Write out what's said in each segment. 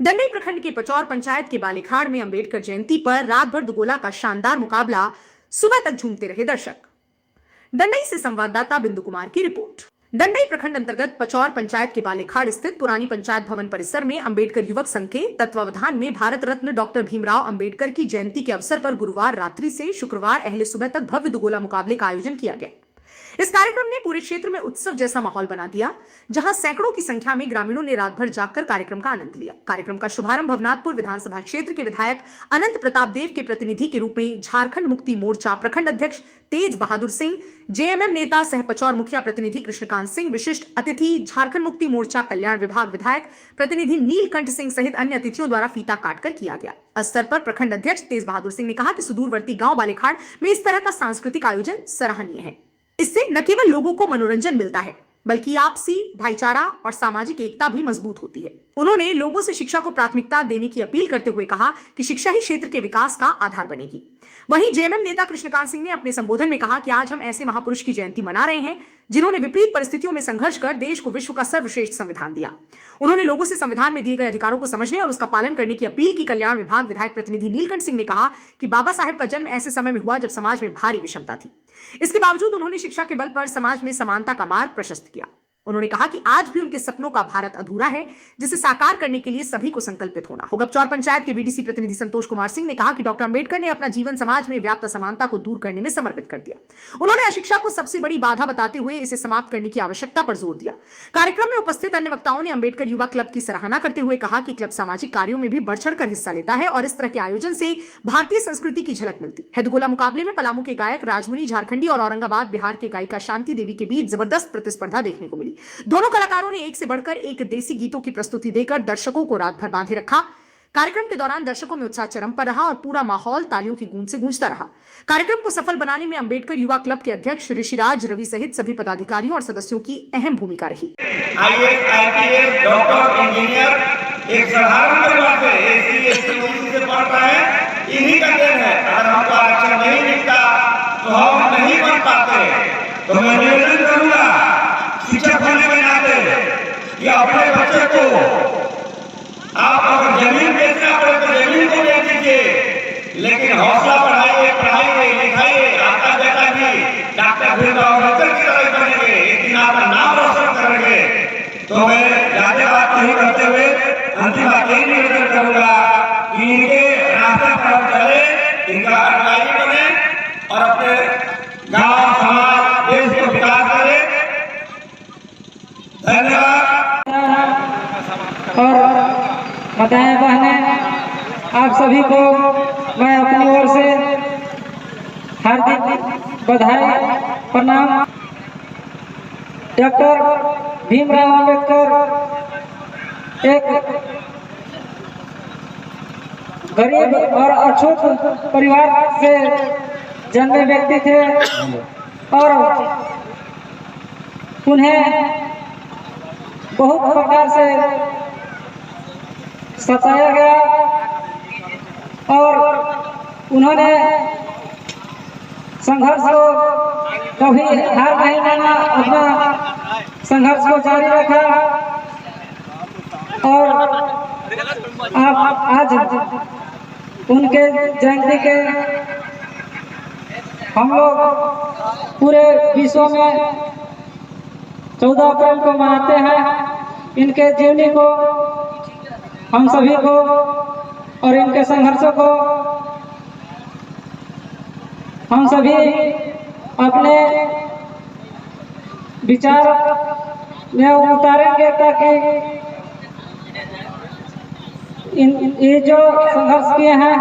दंडई प्रखंड के पचौर पंचायत के बालेखाड़ में अंबेडकर जयंती पर रात भर दुगोला का शानदार मुकाबला, सुबह तक झूमते रहे दर्शक। दंडई से संवाददाता बिंदु कुमार की रिपोर्ट। दंडई प्रखंड अंतर्गत पचौर पंचायत के बालेखाड़ स्थित पुरानी पंचायत भवन परिसर में अंबेडकर युवक संघ के तत्वावधान में भारत रत्न डॉक्टर भीमराव अंबेडकर की जयंती के अवसर पर गुरुवार रात्रि से शुक्रवार अहले सुबह तक भव्य दुगोला मुकाबले का आयोजन किया गया। इस कार्यक्रम ने पूरे क्षेत्र में उत्सव जैसा माहौल बना दिया, जहां सैकड़ों की संख्या में ग्रामीणों ने रात भर जागकर कार्यक्रम का आनंद लिया। कार्यक्रम का शुभारंभ भवनाथपुर विधानसभा क्षेत्र के विधायक अनंत प्रताप देव के प्रतिनिधि के रूप में झारखंड मुक्ति मोर्चा प्रखंड अध्यक्ष तेज बहादुर सिंह, जेएमएम नेता सह पचौर मुखिया प्रतिनिधि कृष्णकांत सिंह, विशिष्ट अतिथि झारखंड मुक्ति मोर्चा कल्याण विभाग विधायक प्रतिनिधि नीलकंठ सिंह सहित अन्य अतिथियों द्वारा फीता काटकर किया गया। स्तर पर प्रखंड अध्यक्ष तेज बहादुर सिंह ने कहा कि सुदूरवर्ती गांव बालेखाड़ में इस तरह का सांस्कृतिक आयोजन सराहनीय है। इससे न केवल लोगों को मनोरंजन मिलता है, बल्कि आपसी भाईचारा और सामाजिक एकता भी मजबूत होती है। उन्होंने लोगों से शिक्षा को प्राथमिकता देने की अपील करते हुए कहा कि शिक्षा ही क्षेत्र के विकास का आधार बनेगी। वहीं जेएमएम नेता कृष्णकांत सिंह ने अपने संबोधन में कहा कि आज हम ऐसे महापुरुष की जयंती मना रहे हैं जिन्होंने विपरीत परिस्थितियों में संघर्ष कर देश को विश्व का सर्वश्रेष्ठ संविधान दिया। उन्होंने लोगों से संविधान में दिए गए अधिकारों को समझने और उसका पालन करने की अपील की। कल्याण विभाग विधायक प्रतिनिधि नीलकंठ सिंह ने कहा कि बाबा साहेब का जन्म ऐसे समय में हुआ जब समाज में भारी विषमता थी। इसके बावजूद उन्होंने शिक्षा के बल पर समाज में समानता का मार्ग प्रशस्त किया। उन्होंने कहा कि आज भी उनके सपनों का भारत अधूरा है, जिसे साकार करने के लिए सभी को संकल्पित होना होगा। पचौर पंचायत के बीडीसी प्रतिनिधि संतोष कुमार सिंह ने कहा कि डॉक्टर अंबेडकर ने अपना जीवन समाज में व्याप्त असमानता को दूर करने में समर्पित कर दिया। उन्होंने अशिक्षा को सबसे बड़ी बाधा बताते हुए इसे समाप्त करने की आवश्यकता पर जोर दिया। कार्यक्रम में उपस्थित अन्य वक्ताओं ने अंबेडकर युवा क्लब की सराहना करते हुए कहा कि क्लब सामाजिक कार्यों में भी बढ़ चढ़कर हिस्सा लेता है और इस तरह के आयोजन से भारतीय संस्कृति की झलक मिलती है। दुगोला मुकाबले में पलामू के गायक राजमुनि झारखंडी और औरंगाबाद बिहार के गायिका शांति देवी के बीच जबरदस्त प्रतिस्पर्धा देखने को मिली। दोनों कलाकारों ने एक से बढ़कर एक देसी गीतों की प्रस्तुति देकर दर्शकों को रात भर बांधे रखा। कार्यक्रम के दौरान दर्शकों में उत्साह चरम पर रहा और पूरा माहौल तालियों की गूंज से गूंजता रहा। कार्यक्रम को सफल बनाने में अंबेडकर युवा क्लब के अध्यक्ष ऋषिराज रवि सहित सभी पदाधिकारियों और सदस्यों की अहम भूमिका रही। आईएएस, आईपीएस, डॉक्टर, इंजीनियर एक साधारण परिवार से एससी से पढ़ता है, इन्हीं का देन है। अगर हमको आरक्षण नहीं मिलता तो हम नहीं बन पाते। तो मैं निवेदन करूंगा शिक्षक होने के नाते कि अपने बच्चे को आप अगर जमीन बेचना पड़े तो जमीन को बेच दीजिए, लेकिन हौसला बढ़ाइए, पढ़ाइए, लिखाइए। आपका बेटा भी डॉक्टर भीमराव अंबेडकर की तरह बनेंगे, एक दिन आपका नाम रोशन करेंगे। तो मैं ज्यादा बात नहीं करते हुए अंतिम बात यही निवेदन करूंगा कि इनके रास्ते पर चले, इनका अनुयायी बने और अपने गांव, समाज, देश को विकास करें। धन्यवाद। और माताएं बहनें, आप सभी को मैं अपनी ओर से हार्दिक बधाई, प्रणाम। डॉक्टर भीमराव अंबेडकर एक गरीब और अछूत परिवार से जन्मे व्यक्ति थे और उन्हें बहुत प्रकार से सताया गया और उन्होंने संघर्ष को कभी हार नहीं माना, अपना संघर्ष को जारी रखा। और आज उनके जयंती के हम लोग पूरे विश्व में 14 अप्रैल को मनाते हैं। इनके जीवनी को, हम सभी को और इनके संघर्षों को हम सभी अपने विचार में उतारेंगे, ताकि ये जो संघर्ष किए हैं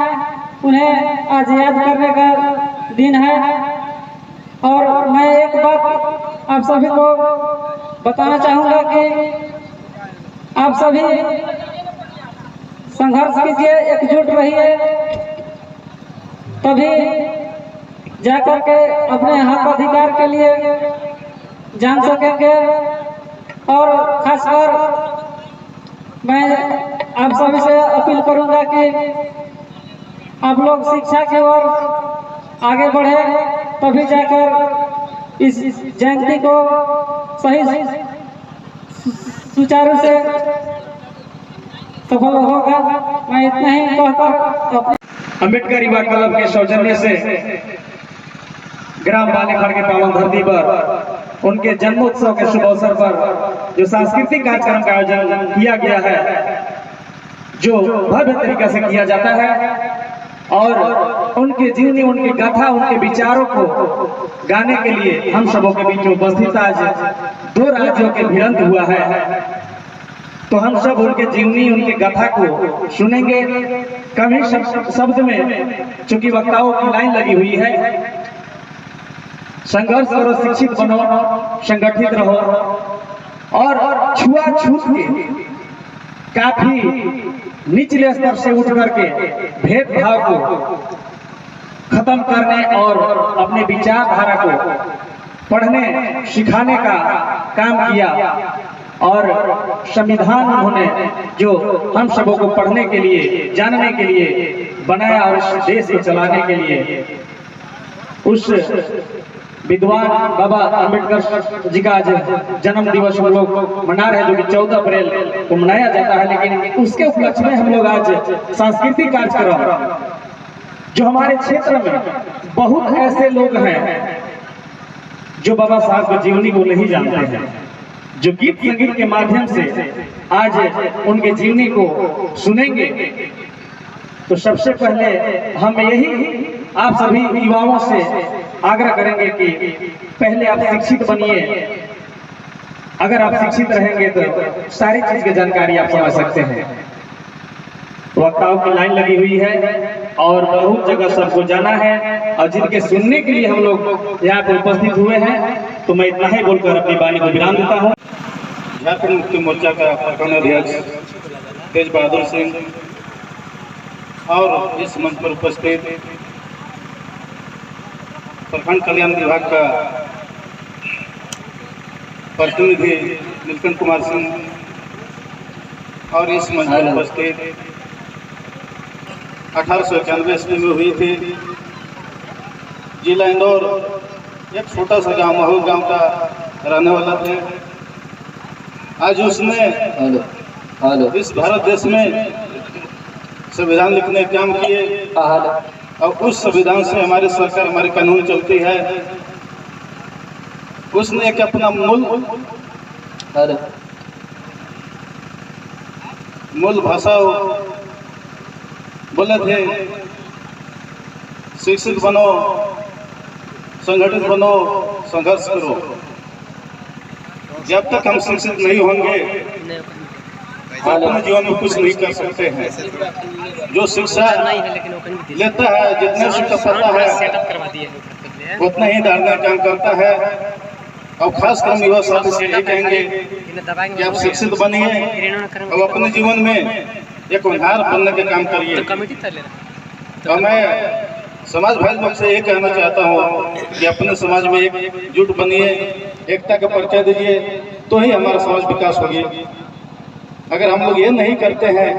उन्हें आज याद करने का दिन है। और मैं एक बात आप सभी को बताना चाहूँगा कि आप सभी संघर्ष कीजिए, एकजुट रहिए, तभी जाकर के अपने हक अधिकार के लिए जान सकेंगे। और खासकर मैं आप सभी से अपील करूंगा कि आप लोग शिक्षा की ओर आगे बढ़े, तभी जाकर इस जयंती को सही सुचारू से सफल होगा। मैं इतना ही कहकर अपने अम्बेडकर युवा क्लब के सौजन्य से ग्राम बालेखड़ के पावन धरती पर उनके जन्मोत्सव के शुभ अवसर पर जो सांस्कृतिक कार्यक्रम का आयोजन किया गया है, जो भव्य तरीके से किया जाता है और उनके जीवनी, उनकी गाथा, उनके विचारों को गाने के लिए हम सबों के बीच उपस्थित आज 2 राज्यों के भिड़ंत हुआ है। तो हम सब उनके जीवनी, उनके गाथा को सुनेंगे। कभी शब्द में चूंकि वक्ताओं की लाइन लगी हुई है, संघर्ष करो, शिक्षित बनो, संगठित रहो और छुआछूत के काफी निचले स्तर से उठ करके भेदभाव को खत्म करने और अपने विचारधारा को पढ़ने सिखाने का काम किया और संविधान उन्होंने जो हम सबों को पढ़ने के लिए, जानने के लिए बनाया और इस देश को चलाने के लिए उस विद्वान बाबा अम्बेडकर जी का आज जन्म दिवस हम लोग मना रहे हैं, जो कि 14 अप्रैल को मनाया जाता है। लेकिन उसके उपलक्ष्य में हम लोग आज सांस्कृतिक कार्यक्रम, जो हमारे क्षेत्र में बहुत ऐसे लोग हैं जो बाबा साहब की जीवनी को नहीं जानते हैं, जो गीत संगीत के माध्यम से आज उनके जीवनी को सुनेंगे। तो सबसे पहले हम यही आप सभी युवाओं से आग्रह करेंगे कि पहले आप शिक्षित बनिए। अगर आप शिक्षित रहेंगे तो सारी चीज की जानकारी आप समझ सकते हैं। वक्ताओं की लाइन लगी हुई है और बहुत जगह सबको जाना है और जिनके सुनने के लिए हम लोग यहाँ पर उपस्थित हुए हैं। तो मैं इतना ही बोलकर अपनी वाणी को विराम देता हूँ। झारखंड मुक्ति मोर्चा का प्रखंड अध्यक्ष तेज बहादुर सिंह और इस मंच पर उपस्थित प्रखंड कल्याण विभाग का प्रतिनिधि नीलकंठ कुमार सिंह और इस मंच पर उपस्थित 1891 ईस्वी में हुई थी जिला इंदौर, एक छोटा सा गांव महू गांव का रहने वाला थे। आज उसने इस भारत देश में संविधान लिखने का काम किए और उस संविधान से हमारी सरकार, हमारी कानून चलती है। उसने एक अपना मूल भाषा बोले थे, शिक्षित बनो, संगठित बनो, संघर्ष करो। जब तक हम शिक्षित नहीं होंगे अपने जीवन में कुछ नहीं कर सकते हैं। जो शिक्षा लेता है, जितना शिक्षा पता है उतना ही धारणा काम करता है। और खासकर हम युवा साथी से ये कहेंगे कि आप शिक्षित बनिए और अपने जीवन में एक होनहार बनने का काम करिए। और मैं समाज भाई लोग से ये कहना चाहता हूँ कि अपने समाज में एकजुट बनिए, एकता का परिचय दीजिए, तो ही हमारा समाज विकास होगी। अगर हम लोग ये नहीं करते हैं,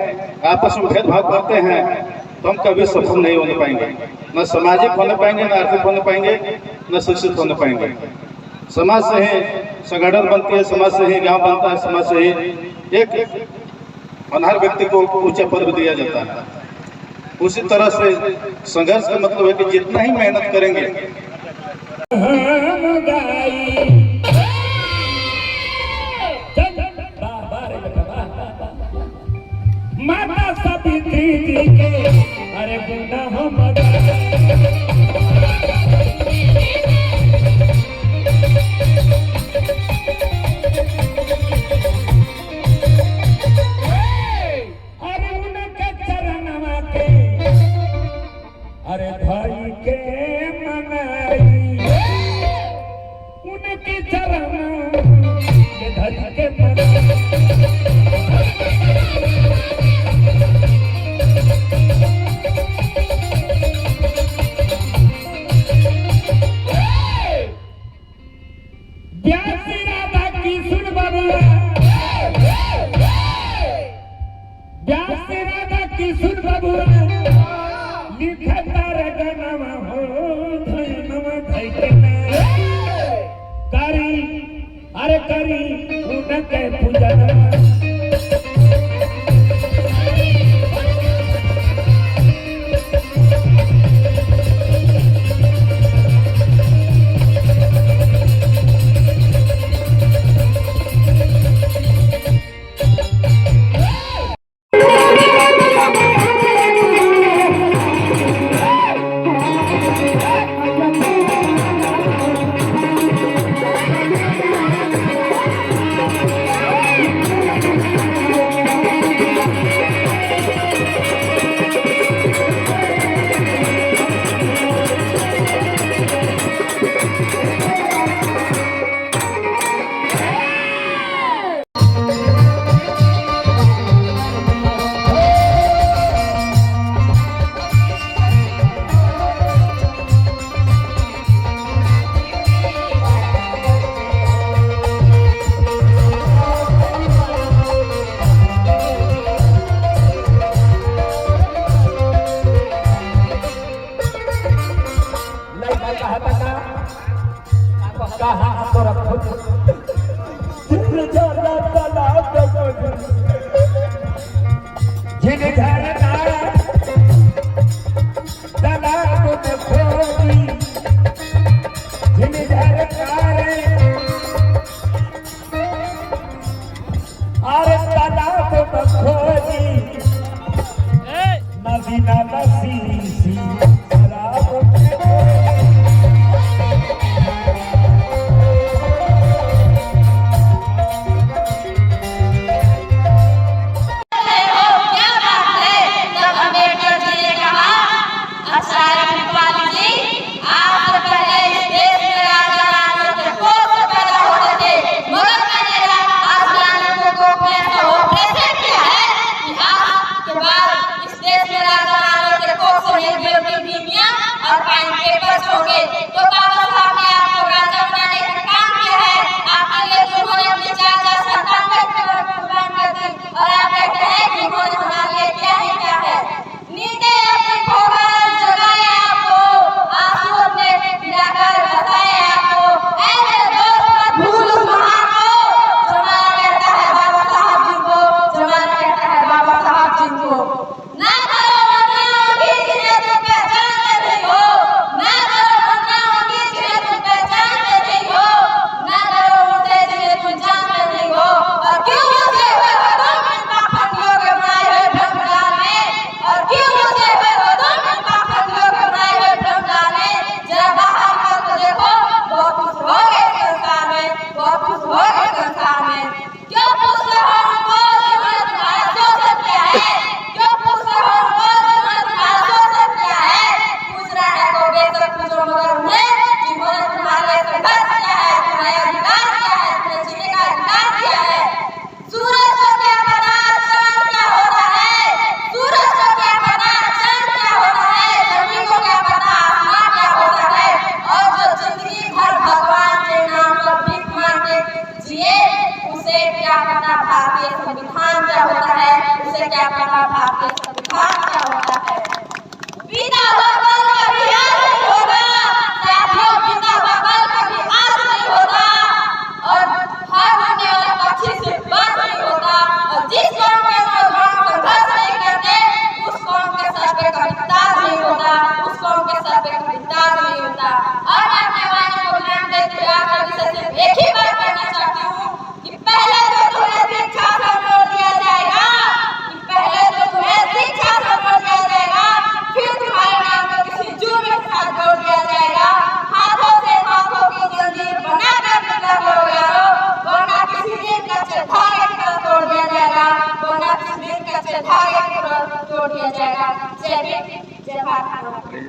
आपस में भेदभाव करते हैं, तो हम कभी सफल नहीं होने पाएंगे। न सामाजिक होने पाएंगे, न आर्थिक होने पाएंगे, न शिक्षित होने पाएंगे। समाज से ही संगठन बनती है, समाज से ही गांव बनता है, समाज से ही एक होनहार व्यक्ति को ऊंचा पद दिया जाता है। उसी तरह से संघर्ष का मतलब है कि जितना ही मेहनत करेंगे माता सावित्री जी के अरे गुनाह अरे उनके चरणवा के अरे भाई के मनाई, उनके चरण के धरी के मनाई। अरे करी उनके पूजन आपके संविधान क्या होता है। बिना बल कभी आज नहीं होगा साथियों, बिना बल कभी आज नहीं होगा और हार होने वाला पक्षी से बात नहीं होता। और जिस कौम के नौजवान संघर्ष नहीं करते उस कौम के सर पे कभी ताज नहीं होता, उस कौम के सर पे कभी ताज नहीं होता। और मैं अपने वाणी को विराम देते हुए आप सभी से सिर्फ एक ही बात कहना चाहती हूँ कि पहले तो तुम्हें शिक्षा से जोड़ दिया जाएगा, पहले तो तुम्हें शिक्षा से जोड़ दिया जाएगा, फिर तुम्हारे नाम को किसी जुर्म के साथ जोड़ दिया जाएगा। हाथों से हाथों की जंजीर बनाकर निकला करो यारो, वरना किसी दिन कच्चे धागे की तरह तोड़ दिया जाएगा, वरना किसी दिन कच्चे धागे की तरह तोड़ दिया जाएगा। जय हिंद, जय भारत।